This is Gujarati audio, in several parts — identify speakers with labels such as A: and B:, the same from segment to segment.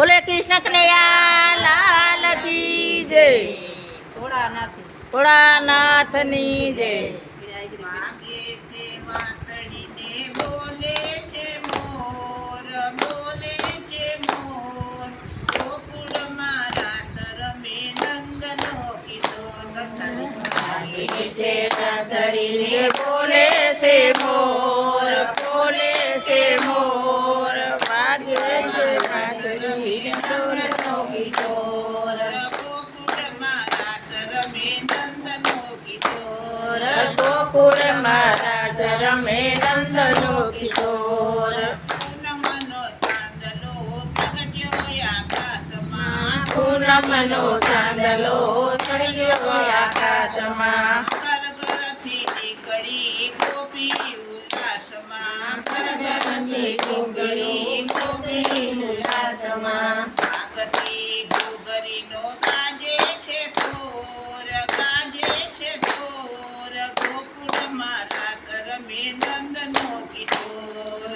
A: બોલે કૃષ્ણ કનૈયા લાલ કી જય, ભોળાનાથની જય.
B: વાગે છે વાંસળીને બોલે છે મોર, બોલે છે મોર. ગોકુળમાં રાસ રમે નંદનો કિશોર.
A: વાગે છે વાંસળીને બોલે છે મોર, બોલે છે મોર. વાગે છે વાંસળીને નંદનો કિશોર.
B: ગોકુળમાં રાસ રમે નંદનો કિશોર.
A: ગોકુળમાં રાસ રમે નંદનો કિશોર.
B: પૂનમનો ચાંદલો પ્રગટ્યો આકાશમાં.
A: પૂનમનો ચાંદલો ચડ્યો આકાશમાં.
B: ઘરથી નીકળી ગોપી ઉલ્લાસમાં.
A: ઘરથી નીકળી ગોપી ઉલ્લાસમાં.
B: આગથી ઘોઘરીનો ગાજે છે સોર, ગાજે છે સોર. ગોકુળમાં રાસ રમે નંદનો કિશોર.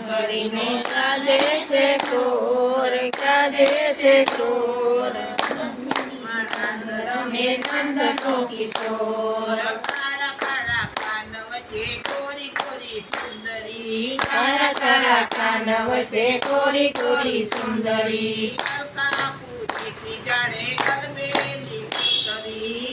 A: ઘડીને ગાજે છે કોર, ગાજે છે કોર. રમે નંદનો કિશોર.
B: કાળા કાળા કાન વચ્ચે ગોરી ગોરી સુંદરી.
A: કાળા કાળા કાન વચ્ચે કોરી કોરી સુંદરી.
B: અલકા પૂછી જાણે ગલબેલી કુતરી.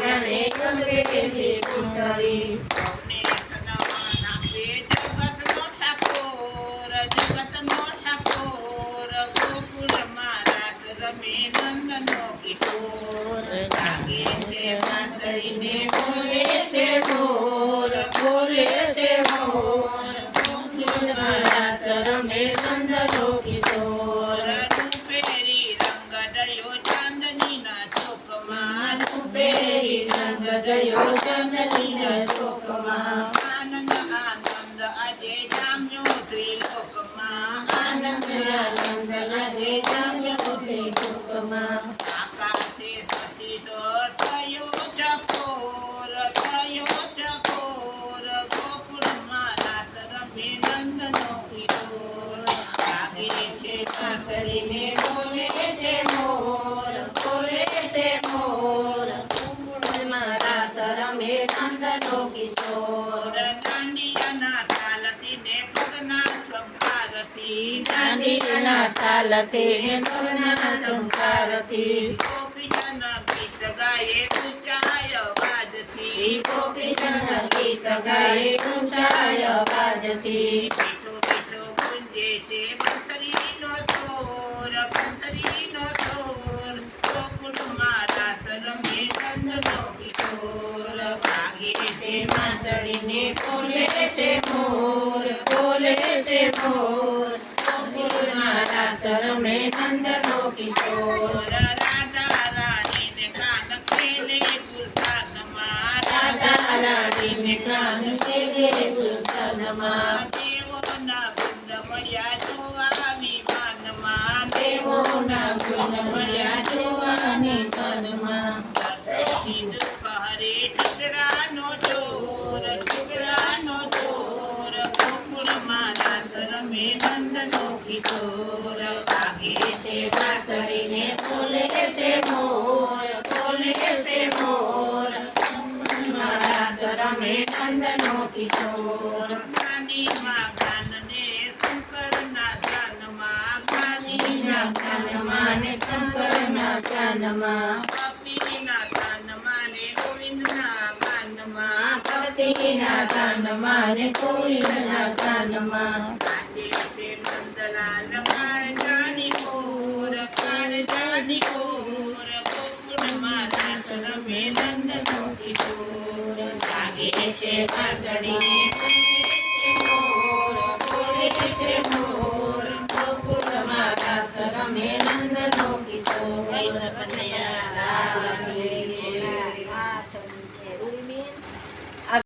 A: જાણે ગલબેલી કુંતરી.
B: સૌને સન્માન આપે જગતનો ઠાકોર, જગતનો ઠાકોર. ગોકુળમાં રાસ રમે નંદનો કિશોર. સાગે છે વાંસળીને
A: બોલે છે મોર, બોલે છે મોર. ગોકુળમાં રાસ રમે નંદનો કિશોર.
B: રૂપેરી રંગ ડળ્યો ચાંદનીના ચોકમાં.
A: રૂપેરી રંગ જયો ચાંદનીના ચોકમાં.
B: આનંદ આનંદ આજે જામ્યો ત્રિલોકમાં.
A: આનંદ આનંદ લાગે જામ્યો ત્રિલોકમાં.
B: આકાશે સતીનો થયો ચકોર, થયો ચકોર. ગોકુળમાં રાસ રમે નંદનો કિશોર. લાગે છે
A: વાંસળીને બોલે છે મોર, બોલે છે મોર. ગોકુળમાં રાસ રમે નંદનો કિશોર.
B: દાંડિયાના તાલથી ને પગના ચમકારથી.
A: દાંડીના તાલથી પગના ચમકારથી.
B: ગોપીજન ગીત ગાયે ઊંચાય અવાજથી.
A: ગોપીજન ગીત ગાય ઊંચાય અવાજથી.
B: મીઠો મીઠો ગુંજે છે બંસરીનો સોર, બંસરીનો સોર. ગોકુળમાં રાસ રમે નંદનો કિશોર. વાગે છે
A: વાંસળીને બોલે છે મોર, બોલે છે મોર. ગોકુળમાં રાસ રમે નંદનો કિશોર.
B: રાધા રાણીને કાન ખેલે ગુલતાનમાં.
A: રાધા રાણીને કાન ખેલે ગુલતાનમાં.
B: દેવોના વૃંદ મળ્યા જોવા વિમાનમાં.
A: દેવોના વૃંદ મળ્યા જોવાની કાનમાં.
B: દુપહરે ઠીકરાનો ચોર, ઠીકરાનો ચોર. ગોકુળમાં રાસ રમે નંદનો કિશોર. વાગે
A: છે વાંસળીને બોલે છે મોર, બોલે છે મોર. ગોકુળમાં રાસ રમે નંદનો કિશોર.
B: ગાનીમાં ગાનને શંકરના ગાનમાં.
A: ગાનીના કાનમાં ને શંકરના કાનમાં.
B: ભક્તિના ગાનમાં ને ગોવિંદના ગાનમાં.
A: ભક્તિના કાનમાં ને ગોવિંદના કાનમાં.
B: આજે છે નંદલાલ કાળજાની કોર, કાળજાની કોર. ગોકુળમાં રાસ રમે નંદનો કિશોર.
A: વાગે છે વાંસળીને બોલે છે મોર, બોલે છે મોર. ગોકુળમાં રાસ રમે નંદનો કિશોર.